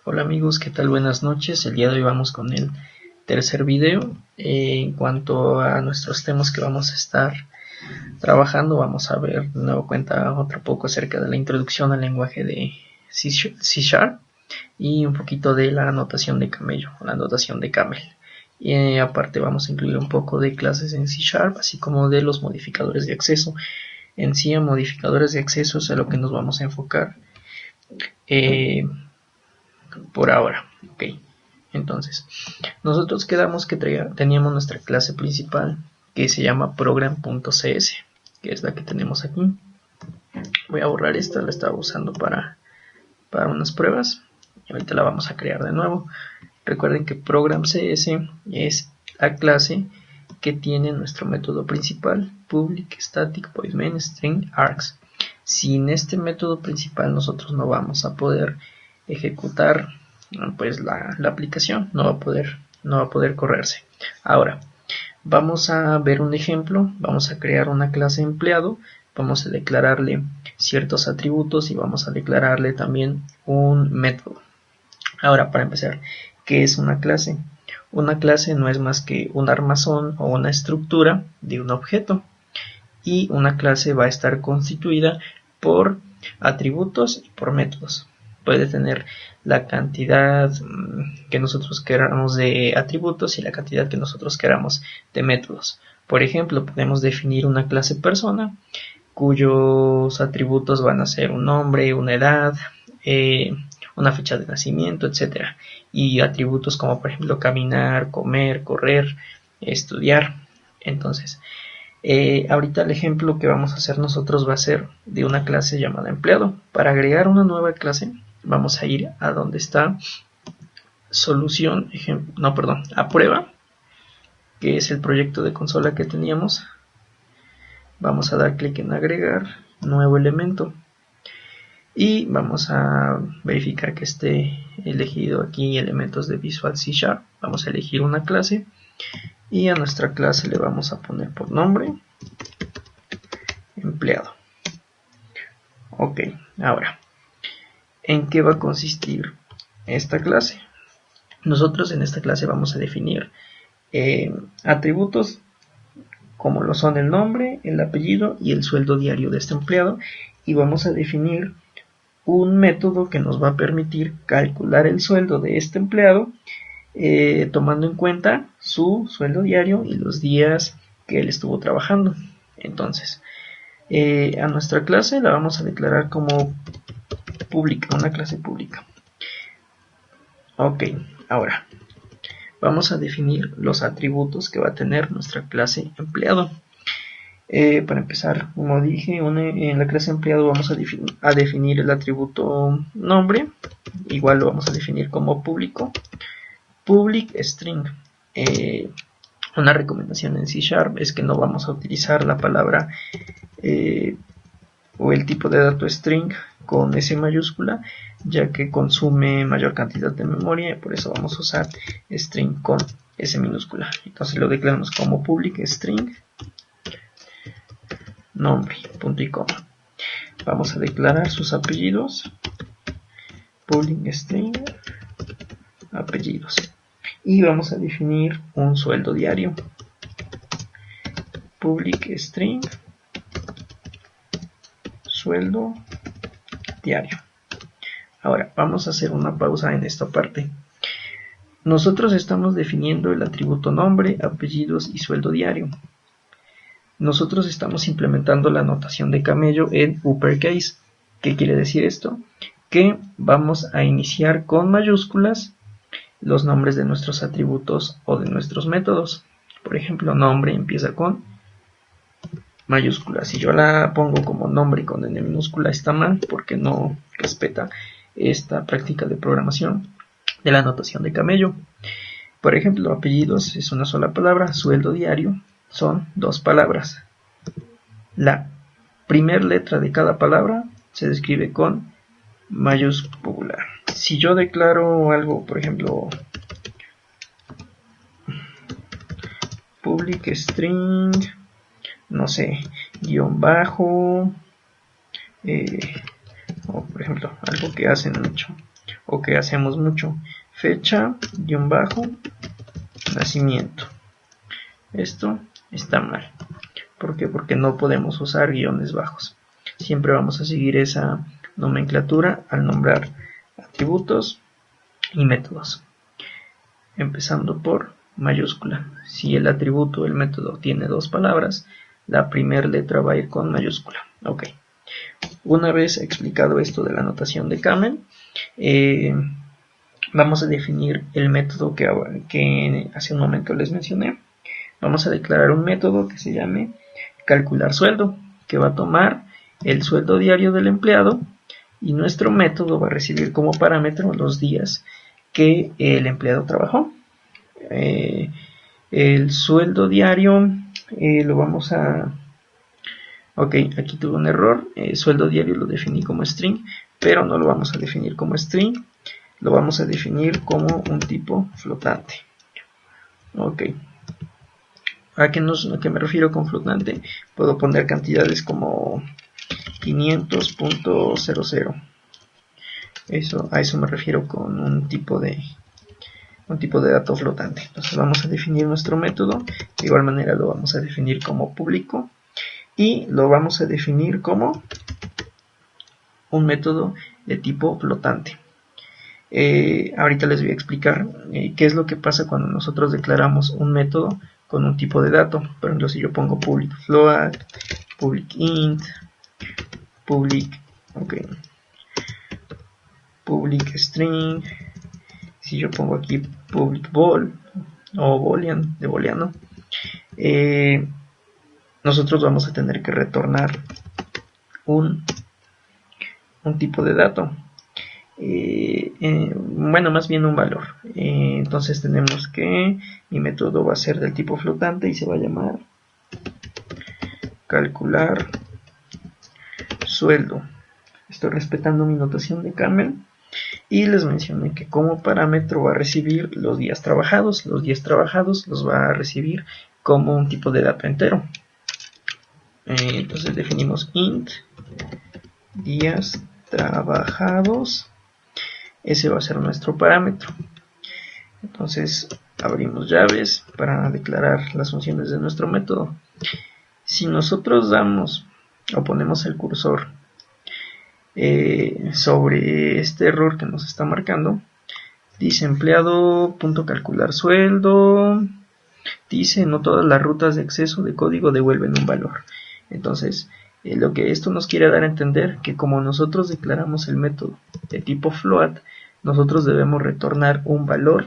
Hola amigos, ¿qué tal? Buenas noches. El día de hoy vamos con el tercer video. En cuanto a nuestros temas que vamos a estar trabajando, vamos a ver de nuevo cuenta otro poco acerca de la introducción al lenguaje de C# y un poquito de la notación de camello, la notación de camel. Y aparte vamos a incluir un poco de clases en C#, así como de los modificadores de acceso. En sí, en modificadores de acceso es a lo que nos vamos a enfocar por ahora. Ok, entonces nosotros quedamos que teníamos nuestra clase principal que se llama program.cs, que es la que tenemos aquí. Voy a borrar esta, la estaba usando para unas pruebas y ahorita la vamos a crear de nuevo. Recuerden que program.cs es la clase que tiene nuestro método principal, public static void main string args. Sin este método principal nosotros no vamos a poder ejecutar pues la aplicación, no va a poder correrse. Ahora vamos a ver un ejemplo. Vamos a crear una clase empleado, vamos a declararle ciertos atributos y vamos a declararle también un método. Ahora, para empezar, ¿qué es una clase? Una clase no es más que un armazón o una estructura de un objeto, y una clase va a estar constituida por atributos y por métodos. Puede tener la cantidad que nosotros queramos de atributos y la cantidad que nosotros queramos de métodos. Por ejemplo, podemos definir una clase persona cuyos atributos van a ser un nombre, una edad, una fecha de nacimiento, etcétera, y atributos como por ejemplo caminar, comer, correr, estudiar. Entonces, ahorita el ejemplo que vamos a hacer nosotros va a ser de una clase llamada empleado. Para agregar una nueva clase vamos a ir a donde está solución, a prueba, que es el proyecto de consola que teníamos. Vamos a dar clic en agregar nuevo elemento y vamos a verificar que esté elegido aquí elementos de Visual C#. Vamos a elegir una clase y a nuestra clase le vamos a poner por nombre empleado. Ok, ahora, ¿en qué va a consistir esta clase? Nosotros en esta clase vamos a definir atributos como lo son el nombre, el apellido y el sueldo diario de este empleado, y vamos a definir un método que nos va a permitir calcular el sueldo de este empleado tomando en cuenta su sueldo diario y los días que él estuvo trabajando. Entonces, a nuestra clase la vamos a declarar como pública, una clase pública. Ok, ahora vamos a definir los atributos que va a tener nuestra clase empleado. Para empezar, como dije, en la clase empleado vamos a definir el atributo nombre. Igual lo vamos a definir como público. Public string. Una recomendación en C# es que no vamos a utilizar la palabra o el tipo de dato string con S mayúscula, ya que consume mayor cantidad de memoria, por eso vamos a usar string con S minúscula. Entonces lo declaramos como public string nombre, punto y coma. Vamos a declarar sus apellidos, public string apellidos, y vamos a definir un sueldo diario, public string sueldo diario. Ahora vamos a hacer una pausa en esta parte. Nosotros estamos definiendo el atributo nombre, apellidos y sueldo diario. Nosotros estamos implementando la notación de camello en uppercase. ¿Qué quiere decir esto? Que vamos a iniciar con mayúsculas los nombres de nuestros atributos o de nuestros métodos. Por ejemplo, nombre empieza con mayúsculas. Si yo la pongo como nombre con N minúscula está mal, porque no respeta esta práctica de programación de la notación de camello. Por ejemplo, apellidos es una sola palabra, sueldo diario son dos palabras. La primera letra de cada palabra se describe con mayúscula. Si yo declaro algo, por ejemplo, public string, no sé, guión bajo, o por ejemplo, algo que hacen mucho, o que hacemos mucho, fecha guión bajo nacimiento. Esto está mal. ¿Por qué? Porque no podemos usar guiones bajos. Siempre vamos a seguir esa nomenclatura al nombrar atributos y métodos. Empezando por mayúscula. Si el atributo o el método tiene dos palabras, la primera letra va a ir con mayúscula. Ok. Una vez explicado esto de la notación de Camel, vamos a definir el método que hace un momento les mencioné. Vamos a declarar un método que se llame calcular sueldo, que va a tomar el sueldo diario del empleado, y nuestro método va a recibir como parámetro los días que el empleado trabajó. El sueldo diario lo vamos a... Ok, aquí tuve un error. Sueldo diario lo definí como string, pero no lo vamos a definir como string, lo vamos a definir como un tipo flotante. Ok. ¿A qué me refiero con flotante? Puedo poner cantidades como 500.00. A eso me refiero con un tipo de dato flotante. Entonces vamos a definir nuestro método. De igual manera lo vamos a definir como público y lo vamos a definir como un método de tipo flotante. Ahorita les voy a explicar qué es lo que pasa cuando nosotros declaramos un método con un tipo de dato. Por ejemplo, si yo pongo public float, public int, public string, si yo pongo aquí public bol o boolean de booleano, nosotros vamos a tener que retornar un tipo de dato. Bueno, más bien un valor. Entonces tenemos que mi método va a ser del tipo flotante y se va a llamar calcular sueldo. Estoy respetando mi notación de Camel y les mencioné que como parámetro va a recibir los días trabajados. Los días trabajados los va a recibir como un tipo de dato entero. Entonces definimos int días trabajados. Ese va a ser nuestro parámetro. Entonces abrimos llaves para declarar las funciones de nuestro método. Si nosotros damos o ponemos el cursor sobre este error que nos está marcando, dice empleado.calcular sueldo, dice no todas las rutas de acceso de código devuelven un valor. Entonces lo que esto nos quiere dar a entender que como nosotros declaramos el método de tipo float, nosotros debemos retornar un valor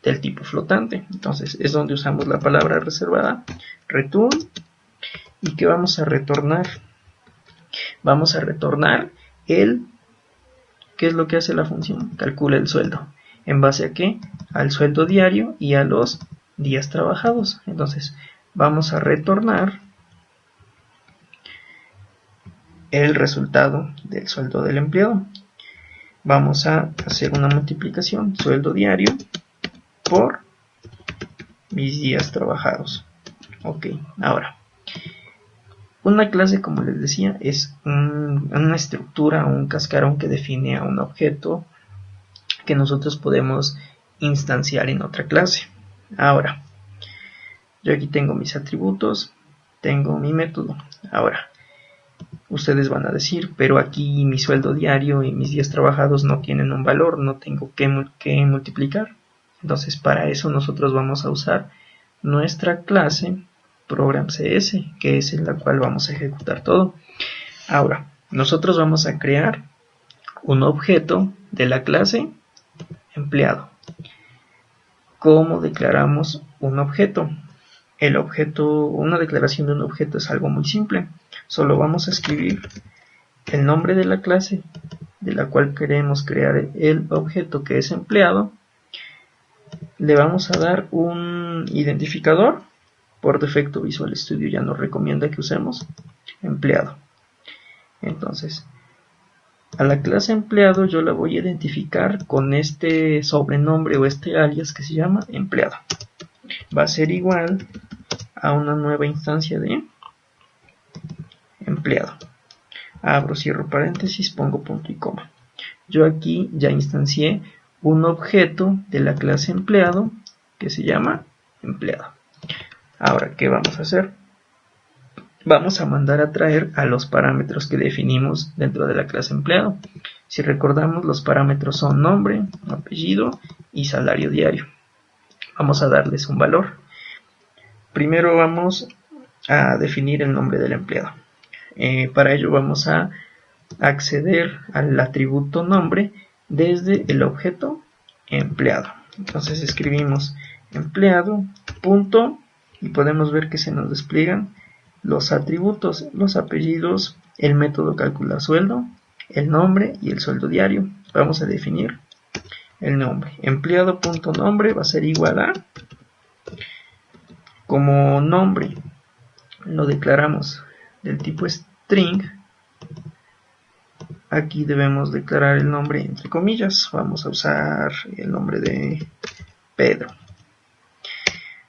del tipo flotante. Entonces es donde usamos la palabra reservada, return, y ¿qué vamos a retornar? Vamos a retornar ¿qué es lo que hace la función? Calcula el sueldo. ¿En base a qué? Al sueldo diario y a los días trabajados. Entonces vamos a retornar el resultado del sueldo del empleado. Vamos a hacer una multiplicación, sueldo diario por mis días trabajados. Ok, ahora, una clase, como les decía, es una estructura, un cascarón que define a un objeto que nosotros podemos instanciar en otra clase. Ahora, yo aquí tengo mis atributos, tengo mi método. Ahora, ustedes van a decir, pero aquí mi sueldo diario y mis días trabajados no tienen un valor, no tengo que multiplicar. Entonces para eso nosotros vamos a usar nuestra clase ProgramCS, que es en la cual vamos a ejecutar todo. Ahora, nosotros vamos a crear un objeto de la clase empleado. ¿Cómo declaramos un objeto? Una declaración de un objeto es algo muy simple. Solo vamos a escribir el nombre de la clase de la cual queremos crear el objeto, que es empleado. Le vamos a dar un identificador. Por defecto Visual Studio ya nos recomienda que usemos empleado. Entonces, a la clase empleado yo la voy a identificar con este sobrenombre o este alias que se llama empleado. Va a ser igual a una nueva instancia de empleado. Abro, cierro paréntesis, pongo punto y coma. yo aquí ya instancié un objeto de la clase empleado que se llama empleado. Ahora, ¿qué vamos a hacer? Vamos a mandar a traer a los parámetros que definimos dentro de la clase empleado. Si recordamos, los parámetros son nombre, apellido y salario diario. Vamos a darles un valor. Primero vamos a definir el nombre del empleado. Para ello vamos a acceder al atributo nombre desde el objeto empleado. Entonces escribimos empleado punto y podemos ver que se nos despliegan los atributos, los apellidos, el método calcular sueldo, el nombre y el sueldo diario. Vamos a definir el nombre. Empleado.nombre va a ser igual a, como nombre lo declaramos del tipo string, aquí debemos declarar el nombre entre comillas. Vamos a usar el nombre de Pedro.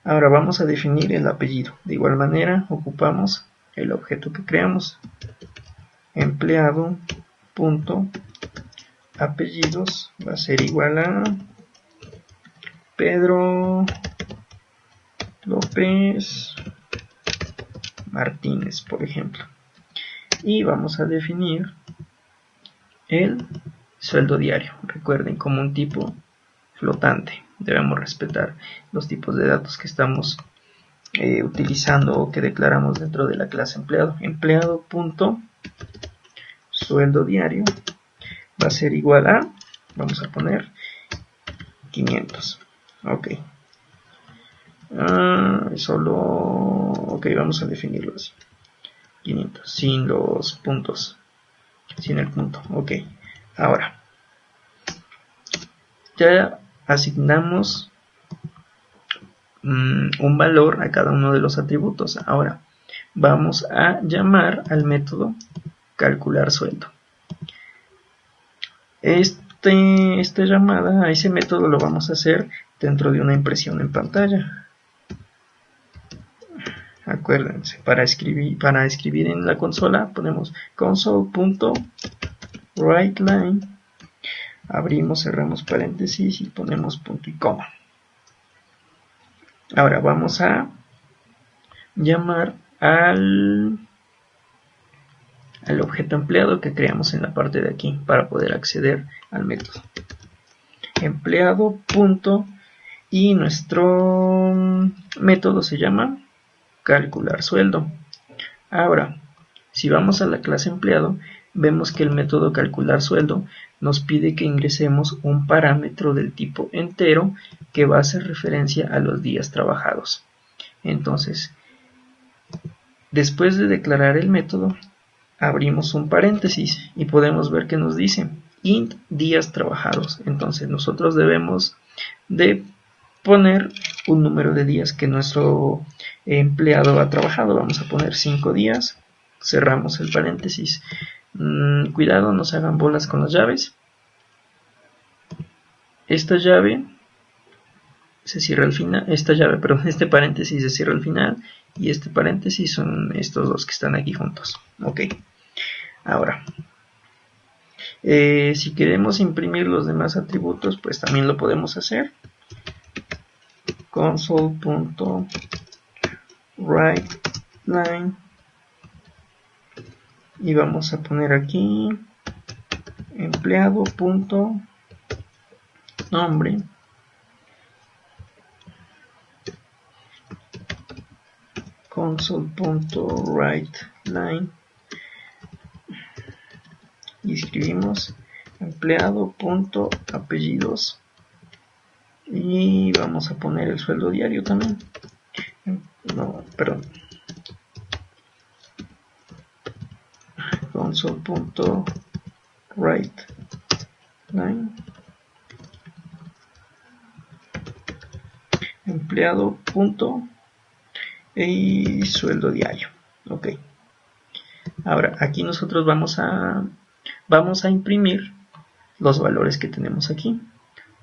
Ahora vamos a definir el apellido. De igual manera ocupamos el objeto que creamos. Empleado.apellidos va a ser igual a Pedro López Martínez, por ejemplo. Y vamos a definir el sueldo diario. Recuerden, como un tipo flotante, debemos respetar los tipos de datos que estamos utilizando o que declaramos dentro de la clase empleado. Empleado.sueldo diario va a ser igual a, vamos a poner 500. Ok. Vamos a definirlo así. 500, sin los puntos, sin el punto. Ok. Ahora, ya asignamos un valor a cada uno de los atributos. Ahora, vamos a llamar al método calcular sueldo. Esta llamada a ese método lo vamos a hacer dentro de una impresión en pantalla. Acuérdense, para escribir en la consola ponemos console.writeLine, abrimos, cerramos paréntesis y ponemos punto y coma. Ahora vamos a llamar al objeto empleado que creamos en la parte de aquí para poder acceder al método. Empleado punto, y nuestro método se llama calcular sueldo. Ahora, si vamos a la clase empleado, vemos que el método calcular sueldo nos pide que ingresemos un parámetro del tipo entero que va a hacer referencia a los días trabajados. Entonces, después de declarar el método, abrimos un paréntesis y podemos ver que nos dice int días trabajados. Entonces nosotros debemos de poner un número de días que nuestro empleado ha trabajado. Vamos a poner 5 días, cerramos el paréntesis. Cuidado, no se hagan bolas con las llaves. Esta llave se cierra al final, este paréntesis se cierra al final y este paréntesis son estos dos que están aquí juntos. Ok. Ahora, si queremos imprimir los demás atributos, pues también lo podemos hacer. Console.writeLine y vamos a poner aquí empleado.nombre console.writeLine y escribimos empleado.apellidos y vamos a poner el sueldo diario también. Console.writeLine empleado y sueldo diario. Ok. Ahora aquí nosotros vamos a imprimir los valores que tenemos aquí.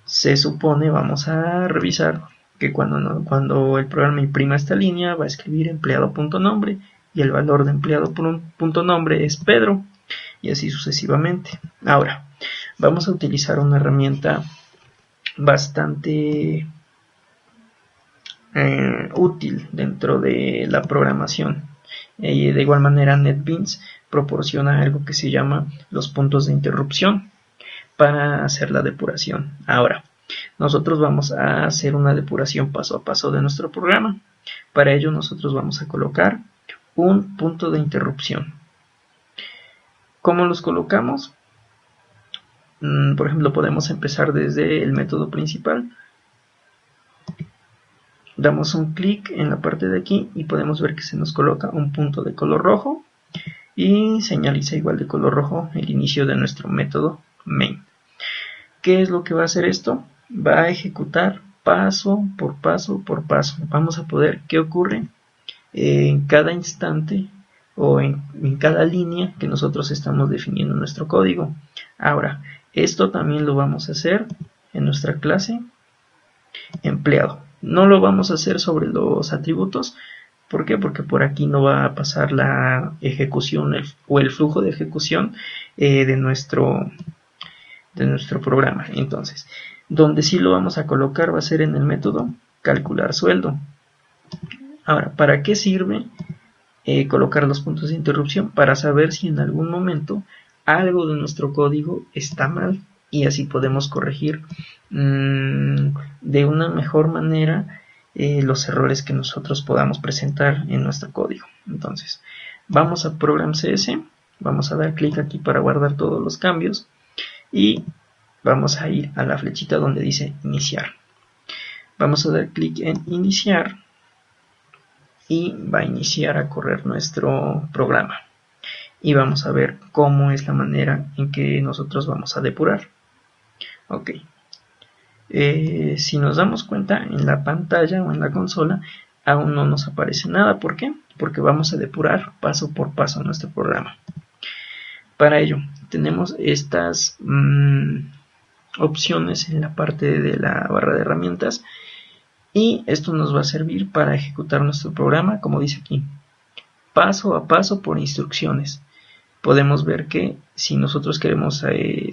Se supone, vamos a revisar que cuando el programa imprima esta línea va a escribir empleado.nombre y el valor de empleado.nombre es Pedro y así sucesivamente. Ahora vamos a utilizar una herramienta bastante útil dentro de la programación. De igual manera, NetBeans proporciona algo que se llama los puntos de interrupción para hacer la depuración. Ahora, nosotros vamos a hacer una depuración paso a paso de nuestro programa. Para ello, nosotros vamos a colocar un punto de interrupción. ¿Cómo los colocamos? Por ejemplo, podemos empezar desde el método principal. Damos un clic en la parte de aquí y podemos ver que se nos coloca un punto de color rojo y señaliza igual de color rojo el inicio de nuestro método main. ¿Qué es lo que va a hacer esto? Va a ejecutar paso por paso por paso. Vamos a poder qué ocurre en cada instante o en cada línea que nosotros estamos definiendo en nuestro código. Ahora, esto también lo vamos a hacer en nuestra clase empleado. No lo vamos a hacer sobre los atributos. ¿Por qué? Porque por aquí no va a pasar la ejecución o el flujo de ejecución de nuestro programa. Entonces, donde sí lo vamos a colocar va a ser en el método calcular sueldo. Ahora, ¿para qué sirve colocar los puntos de interrupción? Para saber si en algún momento algo de nuestro código está mal y así podemos corregir de una mejor manera los errores que nosotros podamos presentar en nuestro código. Entonces, vamos a Program CS, vamos a dar clic aquí para guardar todos los cambios y vamos a ir a la flechita donde dice iniciar. Vamos a dar clic en iniciar y va a iniciar a correr nuestro programa. Y vamos a ver cómo es la manera en que nosotros vamos a depurar. Ok. Si nos damos cuenta, en la pantalla o en la consola aún no nos aparece nada. ¿Por qué? Porque vamos a depurar paso por paso nuestro programa. Para ello, tenemos estas opciones en la parte de la barra de herramientas. Y esto nos va a servir para ejecutar nuestro programa, como dice aquí, paso a paso por instrucciones. Podemos ver que si nosotros queremos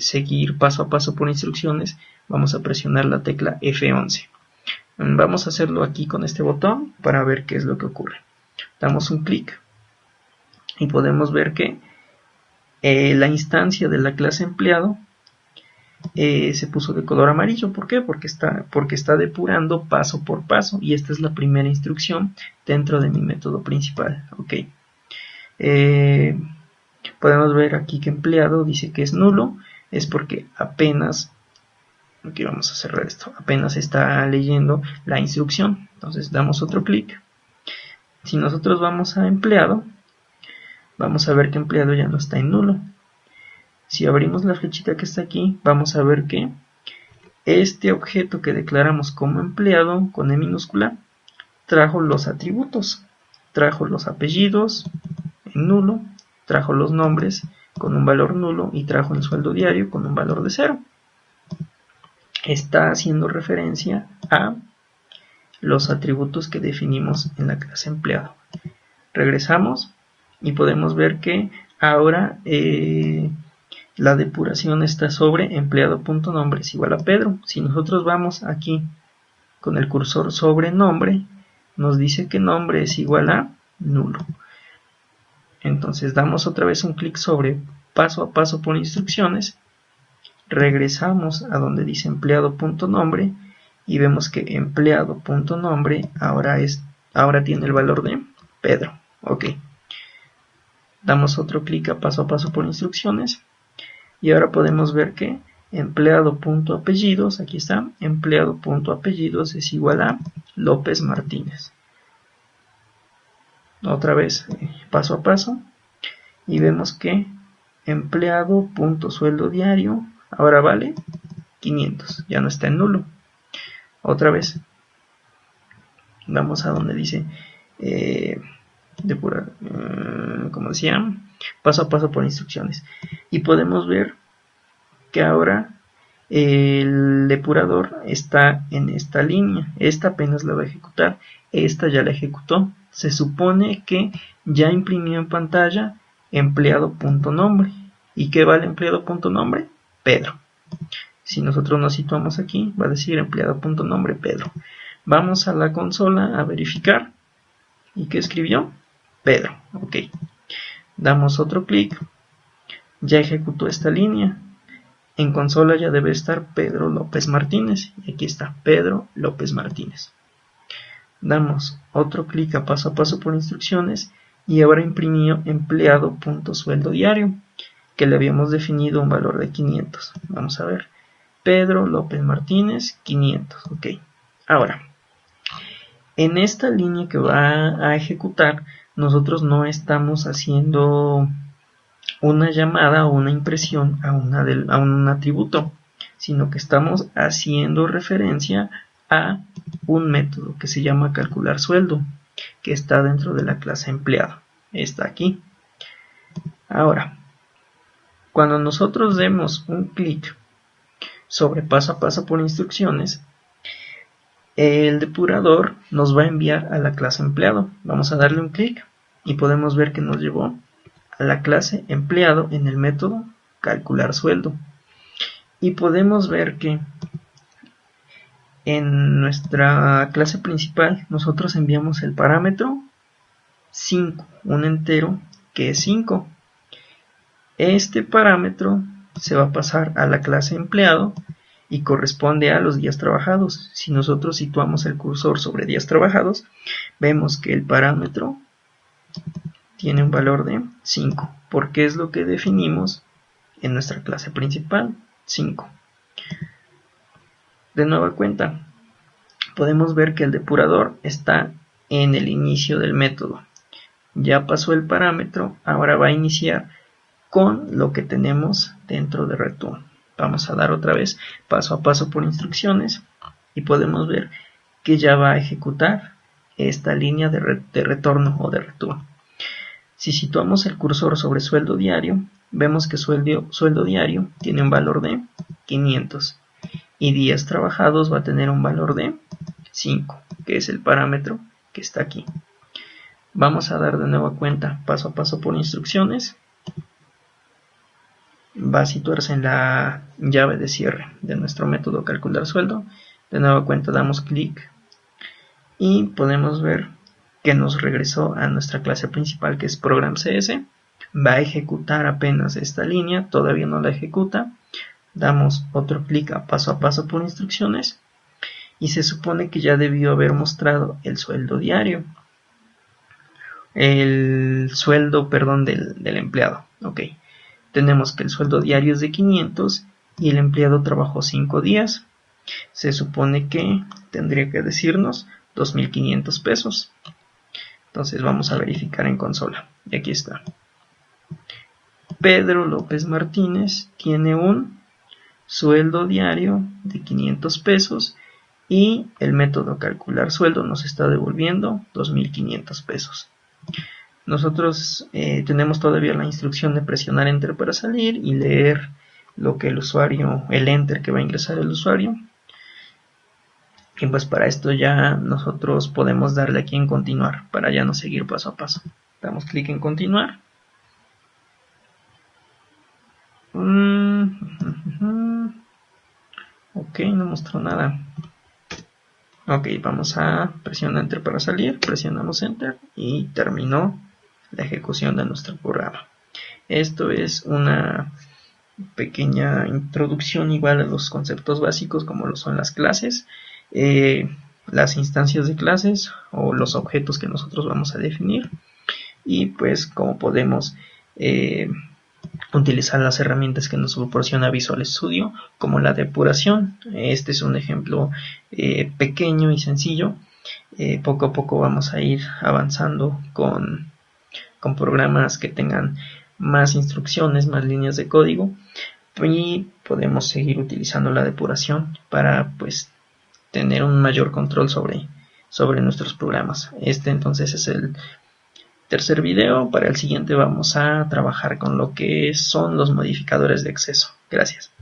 seguir paso a paso por instrucciones, vamos a presionar la tecla F11. Vamos a hacerlo aquí con este botón para ver qué es lo que ocurre. Damos un clic y podemos ver que la instancia de la clase empleado se puso de color amarillo. ¿Por qué? Porque está depurando paso por paso y esta es la primera instrucción dentro de mi método principal. Ok. Podemos ver aquí que empleado dice que es nulo, es porque apenas, aquí vamos a cerrar esto, apenas está leyendo la instrucción. Entonces damos otro clic. Si nosotros vamos a empleado, vamos a ver que empleado ya no está en nulo. Si abrimos la flechita que está aquí, vamos a ver que este objeto que declaramos como empleado con E minúscula trajo los atributos, trajo los apellidos en nulo, trajo los nombres con un valor nulo y trajo el sueldo diario con un valor de 0. Está haciendo referencia a los atributos que definimos en la clase empleado. Regresamos y podemos ver que ahora la depuración está sobre empleado.nombre es igual a Pedro. Si nosotros vamos aquí con el cursor sobre nombre, nos dice que nombre es igual a nulo. Entonces damos otra vez un clic sobre paso a paso por instrucciones, regresamos a donde dice empleado.nombre y vemos que empleado.nombre ahora tiene el valor de Pedro. Ok. Damos otro clic a paso por instrucciones y ahora podemos ver que empleado.apellidos, aquí está, empleado.apellidos es igual a López Martínez. Otra vez paso a paso y vemos que empleado.sueldo diario ahora vale 500, ya no está en nulo. Otra vez vamos a donde dice depurar, como decía, paso a paso por instrucciones y podemos ver que ahora el depurador está en esta línea. Esta apenas la va a ejecutar, esta ya la ejecutó. Se supone que ya imprimió en pantalla empleado.nombre. ¿Y qué vale empleado.nombre? Pedro. Si nosotros nos situamos aquí, va a decir empleado.nombre Pedro. Vamos a la consola a verificar. ¿Y qué escribió? Pedro. Ok. Damos otro clic. Ya ejecutó esta línea. En consola ya debe estar Pedro López Martínez. Y aquí está Pedro López Martínez. Damos otro clic a paso por instrucciones. Y ahora imprimió empleado.sueldo diario, que le habíamos definido un valor de 500. Vamos a ver. Pedro López Martínez, 500. Ok. Ahora, en esta línea que va a ejecutar, nosotros no estamos haciendo una llamada o una impresión a un atributo, sino que estamos haciendo referencia a un método que se llama calcular sueldo, que está dentro de la clase empleado. Está aquí. Ahora, cuando nosotros demos un clic sobre paso a paso por instrucciones, el depurador nos va a enviar a la clase empleado. Vamos a darle un clic y podemos ver que nos llevó a la clase empleado en el método calcular sueldo. Y podemos ver que en nuestra clase principal nosotros enviamos el parámetro 5, un entero que es 5. Este parámetro se va a pasar a la clase empleado y corresponde a los días trabajados. Si nosotros situamos el cursor sobre días trabajados, vemos que el parámetro tiene un valor de 5, porque es lo que definimos en nuestra clase principal, 5. De nueva cuenta, podemos ver que el depurador está en el inicio del método. Ya pasó el parámetro, ahora va a iniciar con lo que tenemos dentro de return. Vamos a dar otra vez paso a paso por instrucciones y podemos ver que ya va a ejecutar esta línea de retorno o de return. Si situamos el cursor sobre sueldo diario, vemos que sueldo diario tiene un valor de 500 y días trabajados va a tener un valor de 5, que es el parámetro que está aquí. Vamos a dar de nueva cuenta paso a paso por instrucciones. Va a situarse en la llave de cierre de nuestro método calcular sueldo. De nueva cuenta damos clic y podemos ver que nos regresó a nuestra clase principal, que es Program CS. Va a ejecutar apenas esta línea, todavía no la ejecuta. Damos otro clic a paso por instrucciones y se supone que ya debió haber mostrado el sueldo diario. El sueldo, perdón, del empleado. Ok. Tenemos que el sueldo diario es de 500 y el empleado trabajó 5 días. Se supone que tendría que decirnos 2,500 pesos. Entonces vamos a verificar en consola. Y aquí está. Pedro López Martínez tiene un sueldo diario de 500 pesos y el método calcular sueldo nos está devolviendo 2,500 pesos. Nosotros tenemos todavía la instrucción de presionar enter para salir y leer lo que el usuario, el enter que va a ingresar el usuario. Y pues para esto ya nosotros podemos darle aquí en continuar para ya no seguir paso a paso. Damos clic en continuar. Ok, no mostró nada. Ok, vamos a presionar enter para salir. Presionamos enter y terminó la ejecución de nuestro programa. Esto es una pequeña introducción igual a los conceptos básicos como lo son las clases, las instancias de clases o los objetos que nosotros vamos a definir y pues cómo podemos utilizar las herramientas que nos proporciona Visual Studio como la depuración. Este es un ejemplo pequeño y sencillo. Poco a poco vamos a ir avanzando con programas que tengan más instrucciones, más líneas de código y podemos seguir utilizando la depuración para pues tener un mayor control sobre nuestros programas. Este entonces es el tercer video. Para el siguiente vamos a trabajar con lo que son los modificadores de acceso. Gracias.